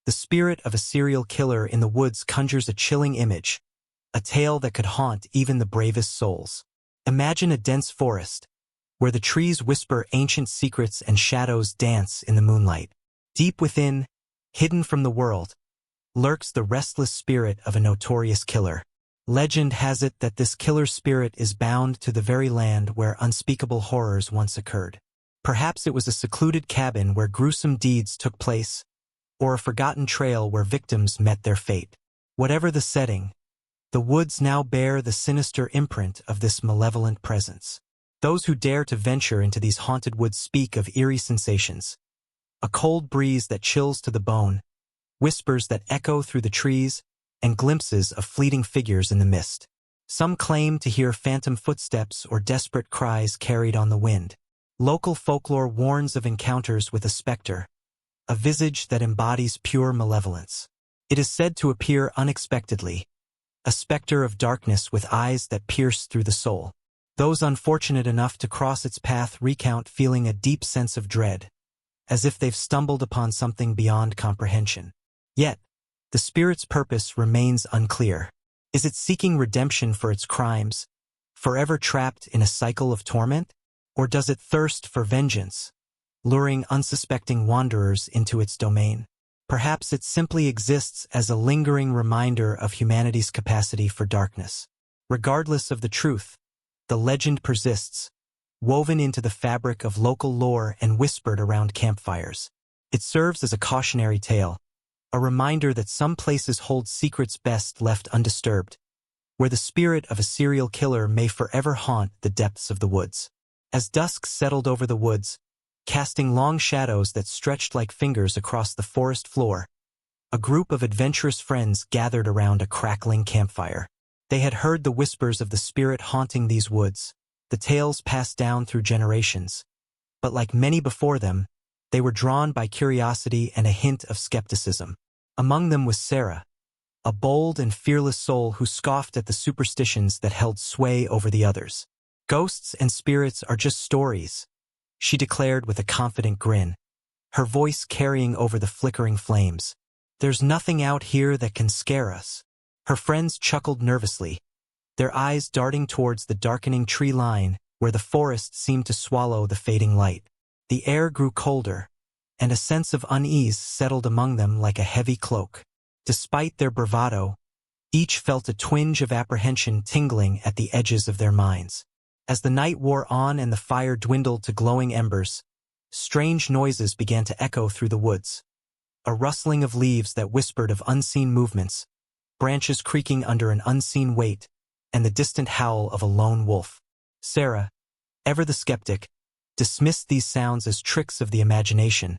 The spirit of a serial killer in the woods conjures a chilling image, a tale that could haunt even the bravest souls. Imagine a dense forest, where the trees whisper ancient secrets and shadows dance in the moonlight. Deep within, hidden from the world, lurks the restless spirit of a notorious killer. Legend has it that this killer's spirit is bound to the very land where unspeakable horrors once occurred. Perhaps it was a secluded cabin where gruesome deeds took place, or a forgotten trail where victims met their fate. Whatever the setting, the woods now bear the sinister imprint of this malevolent presence. Those who dare to venture into these haunted woods speak of eerie sensations. A cold breeze that chills to the bone, whispers that echo through the trees, and glimpses of fleeting figures in the mist. Some claim to hear phantom footsteps or desperate cries carried on the wind. Local folklore warns of encounters with a specter, a visage that embodies pure malevolence. It is said to appear unexpectedly, a specter of darkness with eyes that pierce through the soul. Those unfortunate enough to cross its path recount feeling a deep sense of dread, as if they've stumbled upon something beyond comprehension. Yet, the spirit's purpose remains unclear. Is it seeking redemption for its crimes, forever trapped in a cycle of torment? Or does it thirst for vengeance, luring unsuspecting wanderers into its domain? Perhaps it simply exists as a lingering reminder of humanity's capacity for darkness. Regardless of the truth, the legend persists, woven into the fabric of local lore and whispered around campfires. It serves as a cautionary tale, a reminder that some places hold secrets best left undisturbed, where the spirit of a serial killer may forever haunt the depths of the woods. As dusk settled over the woods, casting long shadows that stretched like fingers across the forest floor, a group of adventurous friends gathered around a crackling campfire. They had heard the whispers of the spirit haunting these woods, the tales passed down through generations. But like many before them, they were drawn by curiosity and a hint of skepticism. Among them was Sarah, a bold and fearless soul who scoffed at the superstitions that held sway over the others. "Ghosts and spirits are just stories," she declared with a confident grin, her voice carrying over the flickering flames. "There's nothing out here that can scare us." Her friends chuckled nervously, their eyes darting towards the darkening tree line where the forest seemed to swallow the fading light. The air grew colder, and a sense of unease settled among them like a heavy cloak. Despite their bravado, each felt a twinge of apprehension tingling at the edges of their minds. As the night wore on and the fire dwindled to glowing embers, strange noises began to echo through the woods. A rustling of leaves that whispered of unseen movements, branches creaking under an unseen weight, and the distant howl of a lone wolf. Sarah, ever the skeptic, dismissed these sounds as tricks of the imagination,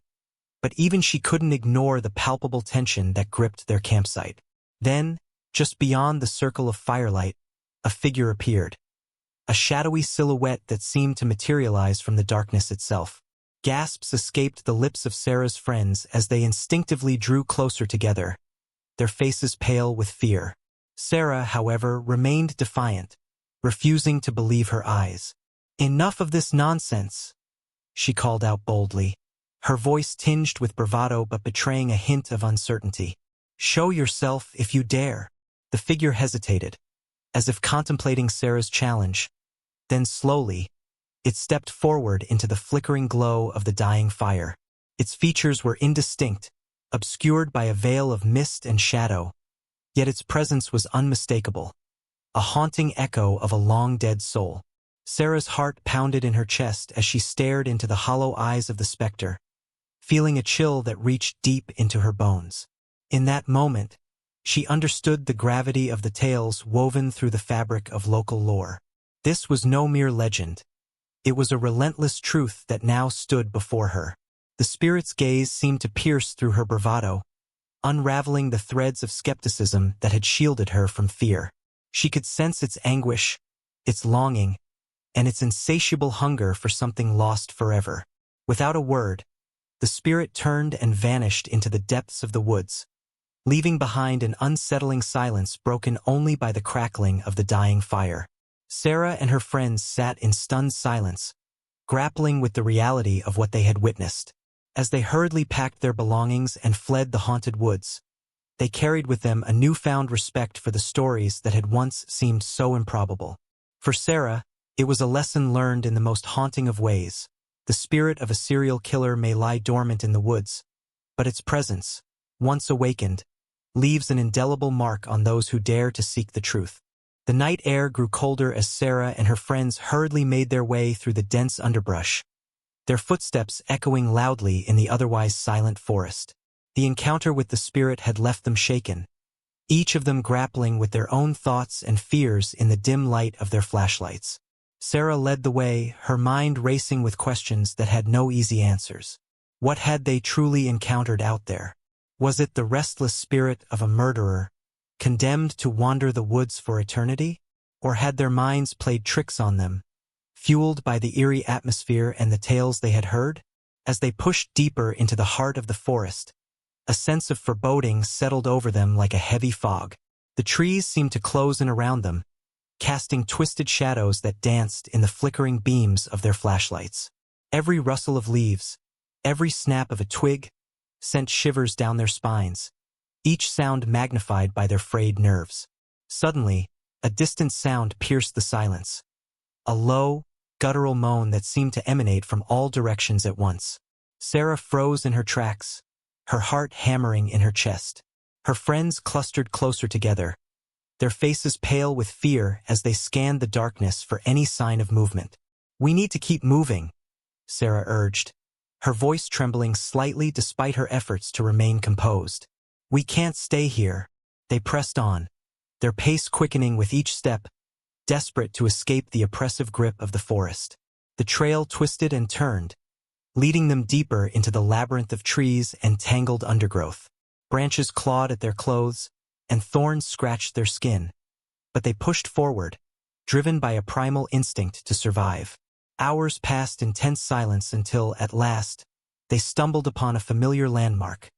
but even she couldn't ignore the palpable tension that gripped their campsite. Then, just beyond the circle of firelight, a figure appeared. A shadowy silhouette that seemed to materialize from the darkness itself. Gasps escaped the lips of Sarah's friends as they instinctively drew closer together, their faces pale with fear. Sarah, however, remained defiant, refusing to believe her eyes. "Enough of this nonsense," she called out boldly, her voice tinged with bravado but betraying a hint of uncertainty. "Show yourself if you dare." The figure hesitated, as if contemplating Sarah's challenge. Then slowly, it stepped forward into the flickering glow of the dying fire. Its features were indistinct, obscured by a veil of mist and shadow, yet its presence was unmistakable, a haunting echo of a long-dead soul. Sarah's heart pounded in her chest as she stared into the hollow eyes of the specter, feeling a chill that reached deep into her bones. In that moment, she understood the gravity of the tales woven through the fabric of local lore. This was no mere legend. It was a relentless truth that now stood before her. The spirit's gaze seemed to pierce through her bravado, unraveling the threads of skepticism that had shielded her from fear. She could sense its anguish, its longing, and its insatiable hunger for something lost forever. Without a word, the spirit turned and vanished into the depths of the woods, leaving behind an unsettling silence broken only by the crackling of the dying fire. Sarah and her friends sat in stunned silence, grappling with the reality of what they had witnessed. As they hurriedly packed their belongings and fled the haunted woods, they carried with them a newfound respect for the stories that had once seemed so improbable. For Sarah, it was a lesson learned in the most haunting of ways. The spirit of a serial killer may lie dormant in the woods, but its presence, once awakened, leaves an indelible mark on those who dare to seek the truth. The night air grew colder as Sarah and her friends hurriedly made their way through the dense underbrush, their footsteps echoing loudly in the otherwise silent forest. The encounter with the spirit had left them shaken, each of them grappling with their own thoughts and fears in the dim light of their flashlights. Sarah led the way, her mind racing with questions that had no easy answers. What had they truly encountered out there? Was it the restless spirit of a murderer, condemned to wander the woods for eternity? Or had their minds played tricks on them, fueled by the eerie atmosphere and the tales they had heard? As they pushed deeper into the heart of the forest, a sense of foreboding settled over them like a heavy fog. The trees seemed to close in around them, casting twisted shadows that danced in the flickering beams of their flashlights. Every rustle of leaves, every snap of a twig, sent shivers down their spines, each sound magnified by their frayed nerves. Suddenly, a distant sound pierced the silence. A low, guttural moan that seemed to emanate from all directions at once. Sarah froze in her tracks, her heart hammering in her chest. Her friends clustered closer together, their faces pale with fear as they scanned the darkness for any sign of movement. "We need to keep moving," Sarah urged, her voice trembling slightly despite her efforts to remain composed. "We can't stay here." They pressed on, their pace quickening with each step, desperate to escape the oppressive grip of the forest. The trail twisted and turned, leading them deeper into the labyrinth of trees and tangled undergrowth. Branches clawed at their clothes, and thorns scratched their skin. But they pushed forward, driven by a primal instinct to survive. Hours passed in tense silence until, at last, they stumbled upon a familiar landmark,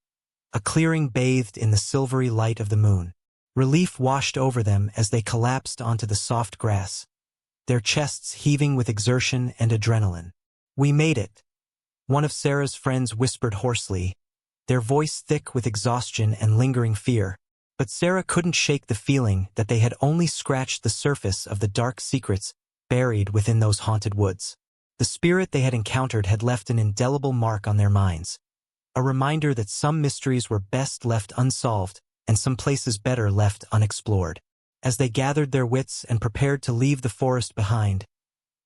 a clearing bathed in the silvery light of the moon. Relief washed over them as they collapsed onto the soft grass, their chests heaving with exertion and adrenaline. "We made it," one of Sarah's friends whispered hoarsely, their voice thick with exhaustion and lingering fear. But Sarah couldn't shake the feeling that they had only scratched the surface of the dark secrets buried within those haunted woods. The spirit they had encountered had left an indelible mark on their minds, a reminder that some mysteries were best left unsolved and some places better left unexplored. As they gathered their wits and prepared to leave the forest behind,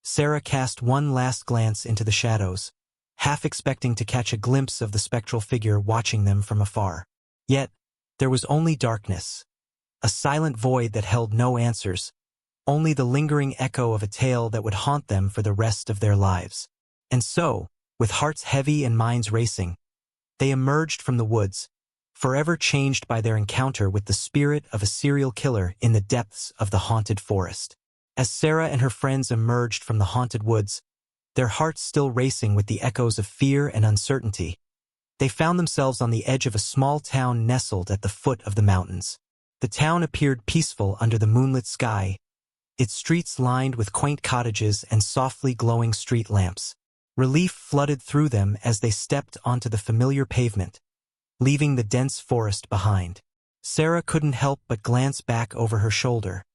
Sarah cast one last glance into the shadows, half expecting to catch a glimpse of the spectral figure watching them from afar. Yet, there was only darkness, a silent void that held no answers, only the lingering echo of a tale that would haunt them for the rest of their lives. And so, with hearts heavy and minds racing, they emerged from the woods, forever changed by their encounter with the spirit of a serial killer in the depths of the haunted forest. As Sarah and her friends emerged from the haunted woods, their hearts still racing with the echoes of fear and uncertainty, they found themselves on the edge of a small town nestled at the foot of the mountains. The town appeared peaceful under the moonlit sky, its streets lined with quaint cottages and softly glowing street lamps. Relief flooded through them as they stepped onto the familiar pavement, leaving the dense forest behind. Sarah couldn't help but glance back over her shoulder,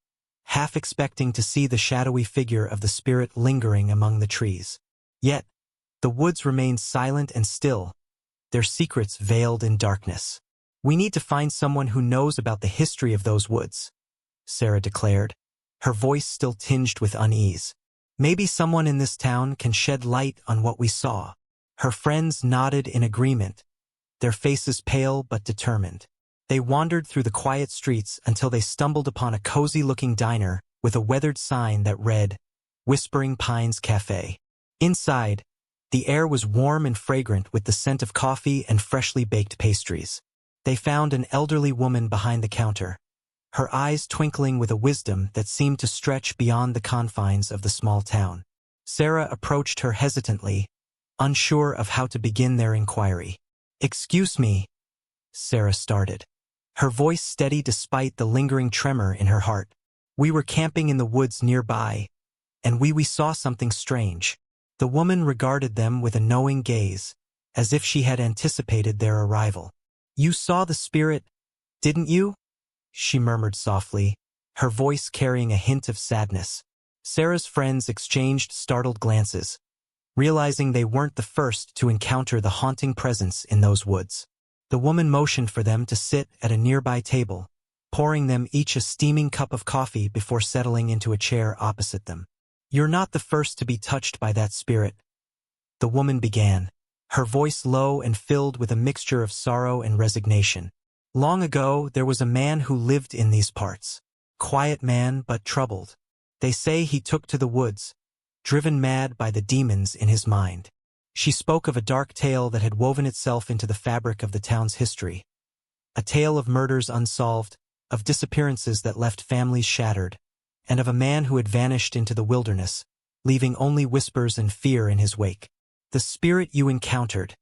half expecting to see the shadowy figure of the spirit lingering among the trees. Yet, the woods remained silent and still, their secrets veiled in darkness. "We need to find someone who knows about the history of those woods," Sarah declared, her voice still tinged with unease. "Maybe someone in this town can shed light on what we saw." Her friends nodded in agreement, their faces pale but determined. They wandered through the quiet streets until they stumbled upon a cozy-looking diner with a weathered sign that read, "Whispering Pines Cafe." Inside, the air was warm and fragrant with the scent of coffee and freshly baked pastries. They found an elderly woman behind the counter, her eyes twinkling with a wisdom that seemed to stretch beyond the confines of the small town. Sarah approached her hesitantly, unsure of how to begin their inquiry. "Excuse me," Sarah started, her voice steady despite the lingering tremor in her heart. "We were camping in the woods nearby, and we saw something strange." The woman regarded them with a knowing gaze, as if she had anticipated their arrival. "You saw the spirit, didn't you?" she murmured softly, her voice carrying a hint of sadness. Sarah's friends exchanged startled glances, realizing they weren't the first to encounter the haunting presence in those woods. The woman motioned for them to sit at a nearby table, pouring them each a steaming cup of coffee before settling into a chair opposite them. "You're not the first to be touched by that spirit," the woman began, her voice low and filled with a mixture of sorrow and resignation. "Long ago, there was a man who lived in these parts. Quiet man, but troubled. They say he took to the woods, driven mad by the demons in his mind." She spoke of a dark tale that had woven itself into the fabric of the town's history. A tale of murders unsolved, of disappearances that left families shattered, and of a man who had vanished into the wilderness, leaving only whispers and fear in his wake. "The spirit you encountered,"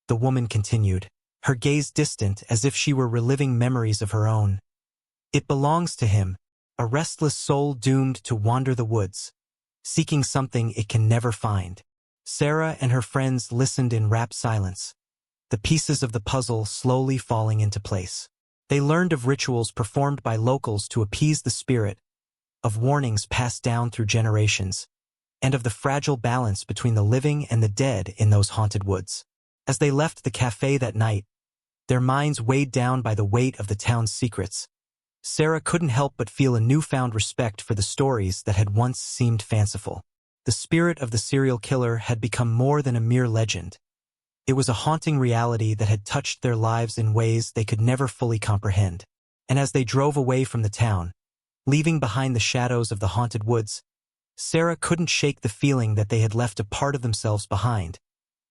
the woman continued, her gaze distant as if she were reliving memories of her own. "It belongs to him, a restless soul doomed to wander the woods, seeking something it can never find." Sarah and her friends listened in rapt silence, the pieces of the puzzle slowly falling into place. They learned of rituals performed by locals to appease the spirit, of warnings passed down through generations, and of the fragile balance between the living and the dead in those haunted woods. As they left the cafe that night, their minds weighed down by the weight of the town's secrets, Sarah couldn't help but feel a newfound respect for the stories that had once seemed fanciful. The spirit of the serial killer had become more than a mere legend. It was a haunting reality that had touched their lives in ways they could never fully comprehend. And as they drove away from the town, leaving behind the shadows of the haunted woods, Sarah couldn't shake the feeling that they had left a part of themselves behind,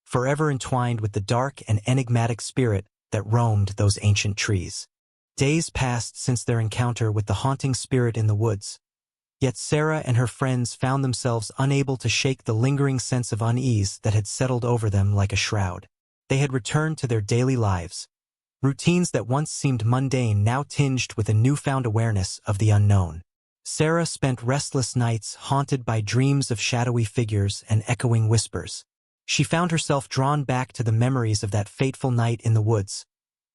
forever entwined with the dark and enigmatic spirit that roamed those ancient trees. Days passed since their encounter with the haunting spirit in the woods, yet Sarah and her friends found themselves unable to shake the lingering sense of unease that had settled over them like a shroud. They had returned to their daily lives, routines that once seemed mundane now tinged with a newfound awareness of the unknown. Sarah spent restless nights haunted by dreams of shadowy figures and echoing whispers. She found herself drawn back to the memories of that fateful night in the woods,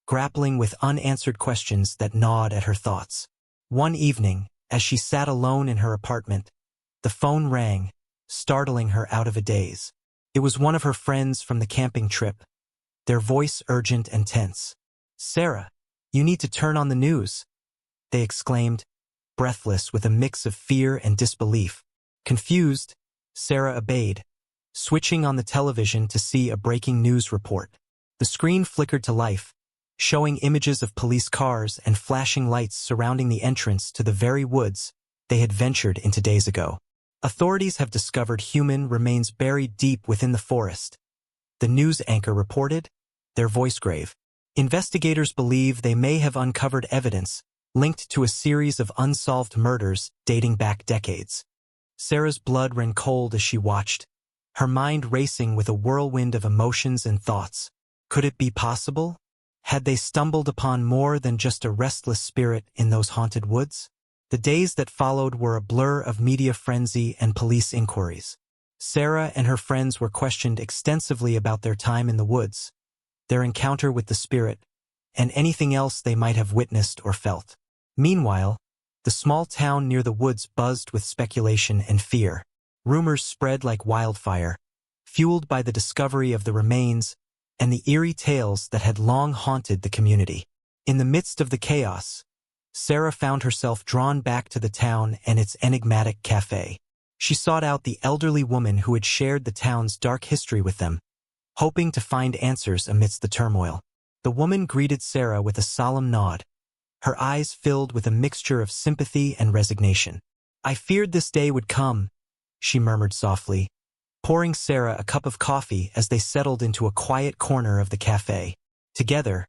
grappling with unanswered questions that gnawed at her thoughts. One evening, as she sat alone in her apartment, the phone rang, startling her out of a daze. It was one of her friends from the camping trip, their voice urgent and tense. "Sarah, you need to turn on the news," they exclaimed, breathless with a mix of fear and disbelief. Confused, Sarah obeyed, switching on the television to see a breaking news report. The screen flickered to life, showing images of police cars and flashing lights surrounding the entrance to the very woods they had ventured into days ago. "Authorities have discovered human remains buried deep within the forest," the news anchor reported, their voice grave. "Investigators believe they may have uncovered evidence linked to a series of unsolved murders dating back decades." Sarah's blood ran cold as she watched, her mind racing with a whirlwind of emotions and thoughts. Could it be possible? Had they stumbled upon more than just a restless spirit in those haunted woods? The days that followed were a blur of media frenzy and police inquiries. Sarah and her friends were questioned extensively about their time in the woods, their encounter with the spirit, and anything else they might have witnessed or felt. Meanwhile, the small town near the woods buzzed with speculation and fear. Rumors spread like wildfire, fueled by the discovery of the remains and the eerie tales that had long haunted the community. In the midst of the chaos, Sarah found herself drawn back to the town and its enigmatic cafe. She sought out the elderly woman who had shared the town's dark history with them, hoping to find answers amidst the turmoil. The woman greeted Sarah with a solemn nod, her eyes filled with a mixture of sympathy and resignation. "I feared this day would come," she murmured softly, pouring Sarah a cup of coffee as they settled into a quiet corner of the cafe. Together,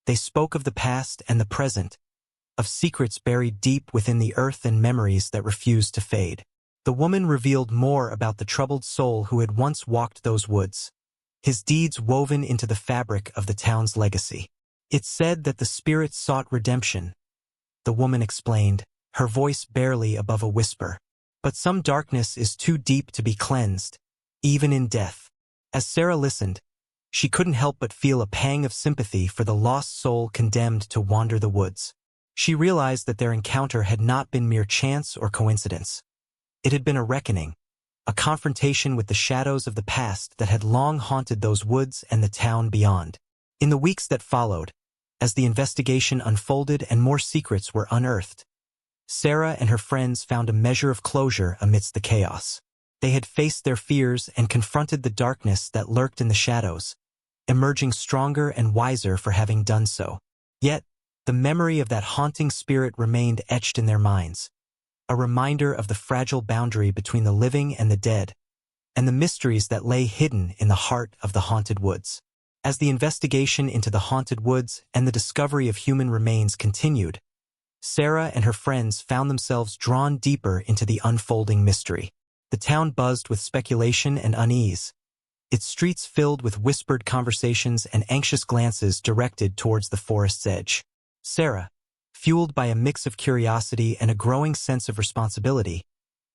they spoke of the past and the present, of secrets buried deep within the earth and memories that refused to fade. The woman revealed more about the troubled soul who had once walked those woods, his deeds woven into the fabric of the town's legacy. "It's said that the spirit sought redemption," the woman explained, her voice barely above a whisper. "But some darkness is too deep to be cleansed, even in death." As Sarah listened, She couldn't help but feel a pang of sympathy for the lost soul condemned to wander the woods. She realized that their encounter had not been mere chance or coincidence. It had been a reckoning, a confrontation with the shadows of the past that had long haunted those woods and the town beyond. In the weeks that followed, as the investigation unfolded and more secrets were unearthed, Sarah and her friends found a measure of closure amidst the chaos. They had faced their fears and confronted the darkness that lurked in the shadows, emerging stronger and wiser for having done so. Yet, the memory of that haunting spirit remained etched in their minds, a reminder of the fragile boundary between the living and the dead, and the mysteries that lay hidden in the heart of the haunted woods. As the investigation into the haunted woods and the discovery of human remains continued, Sarah and her friends found themselves drawn deeper into the unfolding mystery. The town buzzed with speculation and unease, its streets filled with whispered conversations and anxious glances directed towards the forest's edge. Sarah, fueled by a mix of curiosity and a growing sense of responsibility,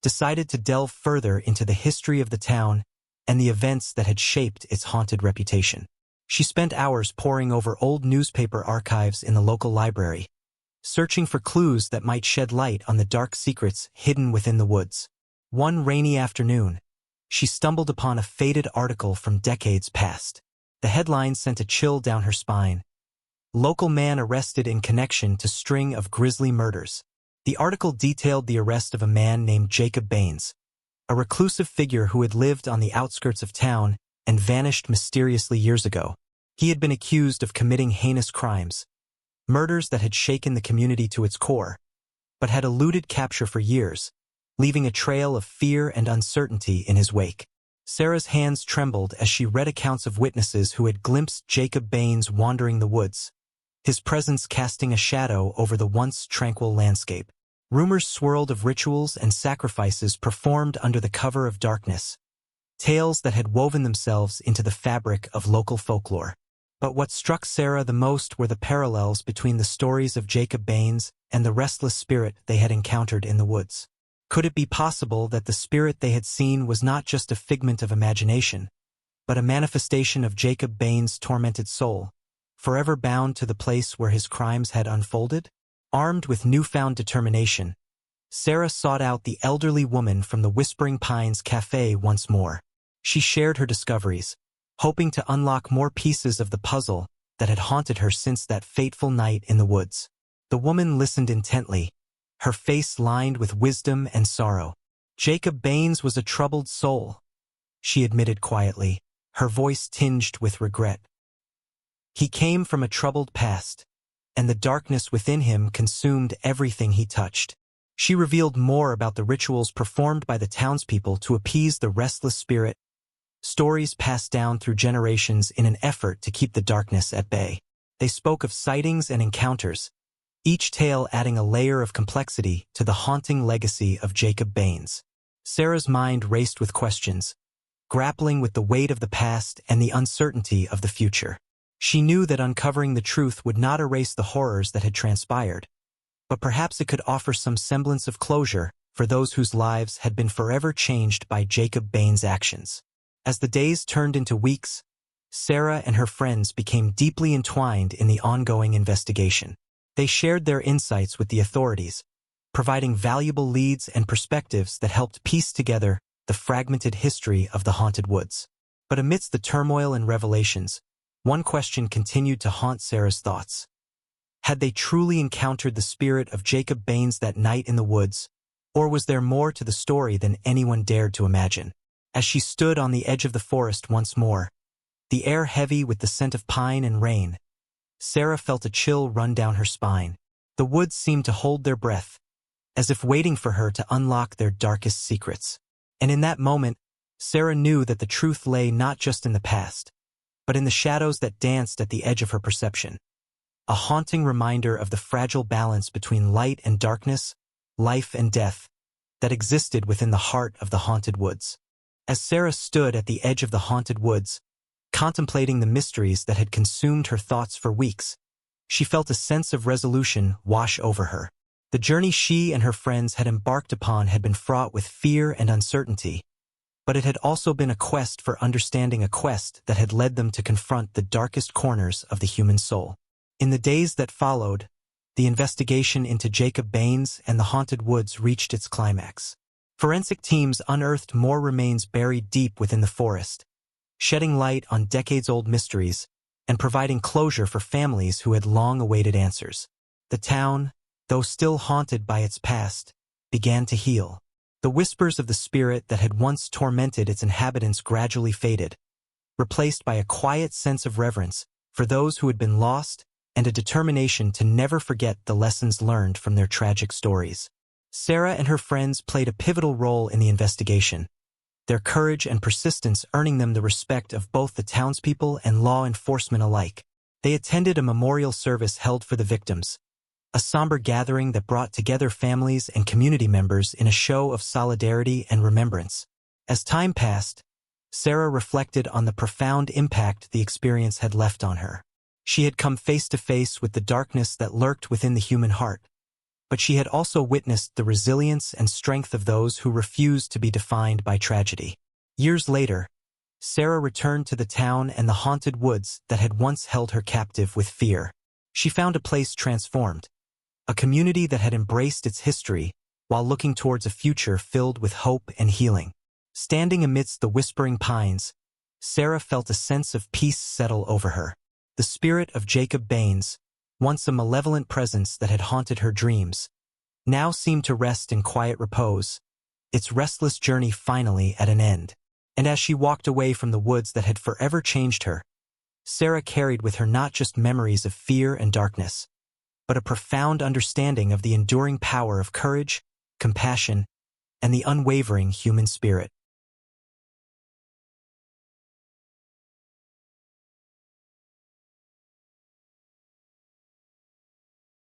decided to delve further into the history of the town and the events that had shaped its haunted reputation. She spent hours poring over old newspaper archives in the local library, searching for clues that might shed light on the dark secrets hidden within the woods. One rainy afternoon, she stumbled upon a faded article from decades past. The headline sent a chill down her spine. Local man arrested in connection to string of grisly murders. The article detailed the arrest of a man named Jacob Baines, a reclusive figure who had lived on the outskirts of town and vanished mysteriously years ago. He had been accused of committing heinous crimes, murders that had shaken the community to its core, but had eluded capture for years, leaving a trail of fear and uncertainty in his wake. Sarah's hands trembled as she read accounts of witnesses who had glimpsed Jacob Baines wandering the woods, his presence casting a shadow over the once tranquil landscape. Rumors swirled of rituals and sacrifices performed under the cover of darkness, tales that had woven themselves into the fabric of local folklore. But what struck Sarah the most were the parallels between the stories of Jacob Baines and the restless spirit they had encountered in the woods. Could it be possible that the spirit they had seen was not just a figment of imagination, but a manifestation of Jacob Baines' tormented soul, forever bound to the place where his crimes had unfolded? Armed with newfound determination, Sarah sought out the elderly woman from the Whispering Pines Cafe once more. She shared her discoveries, hoping to unlock more pieces of the puzzle that had haunted her since that fateful night in the woods. The woman listened intently, her face lined with wisdom and sorrow. Jacob Baines was a troubled soul, she admitted quietly, her voice tinged with regret. He came from a troubled past, and the darkness within him consumed everything he touched. She revealed more about the rituals performed by the townspeople to appease the restless spirit, stories passed down through generations in an effort to keep the darkness at bay. They spoke of sightings and encounters, each tale adding a layer of complexity to the haunting legacy of Jacob Baines. Sarah's mind raced with questions, grappling with the weight of the past and the uncertainty of the future. She knew that uncovering the truth would not erase the horrors that had transpired, but perhaps it could offer some semblance of closure for those whose lives had been forever changed by Jacob Baines' actions. As the days turned into weeks, Sarah and her friends became deeply entwined in the ongoing investigation. They shared their insights with the authorities, providing valuable leads and perspectives that helped piece together the fragmented history of the haunted woods. But amidst the turmoil and revelations, one question continued to haunt Sarah's thoughts. Had they truly encountered the spirit of Jacob Baines that night in the woods, or was there more to the story than anyone dared to imagine? As she stood on the edge of the forest once more, the air heavy with the scent of pine and rain, Sarah felt a chill run down her spine. The woods seemed to hold their breath, as if waiting for her to unlock their darkest secrets. And in that moment, Sarah knew that the truth lay not just in the past, but in the shadows that danced at the edge of her perception. A haunting reminder of the fragile balance between light and darkness, life and death, that existed within the heart of the haunted woods. As Sarah stood at the edge of the haunted woods, contemplating the mysteries that had consumed her thoughts for weeks, she felt a sense of resolution wash over her. The journey she and her friends had embarked upon had been fraught with fear and uncertainty, but it had also been a quest for understanding, a quest that had led them to confront the darkest corners of the human soul. In the days that followed, the investigation into Jacob Baines and the haunted woods reached its climax. Forensic teams unearthed more remains buried deep within the forest, shedding light on decades-old mysteries and providing closure for families who had long awaited answers. The town, though still haunted by its past, began to heal. The whispers of the spirit that had once tormented its inhabitants gradually faded, replaced by a quiet sense of reverence for those who had been lost and a determination to never forget the lessons learned from their tragic stories. Sarah and her friends played a pivotal role in the investigation, their courage and persistence earning them the respect of both the townspeople and law enforcement alike. They attended a memorial service held for the victims, a somber gathering that brought together families and community members in a show of solidarity and remembrance. As time passed, Sarah reflected on the profound impact the experience had left on her. She had come face to face with the darkness that lurked within the human heart, but she had also witnessed the resilience and strength of those who refused to be defined by tragedy. Years later, Sarah returned to the town and the haunted woods that had once held her captive with fear. She found a place transformed, a community that had embraced its history while looking towards a future filled with hope and healing. Standing amidst the whispering pines, Sarah felt a sense of peace settle over her. The spirit of Jacob Baines, once a malevolent presence that had haunted her dreams, now seemed to rest in quiet repose, its restless journey finally at an end. And as she walked away from the woods that had forever changed her, Sarah carried with her not just memories of fear and darkness, but a profound understanding of the enduring power of courage, compassion, and the unwavering human spirit.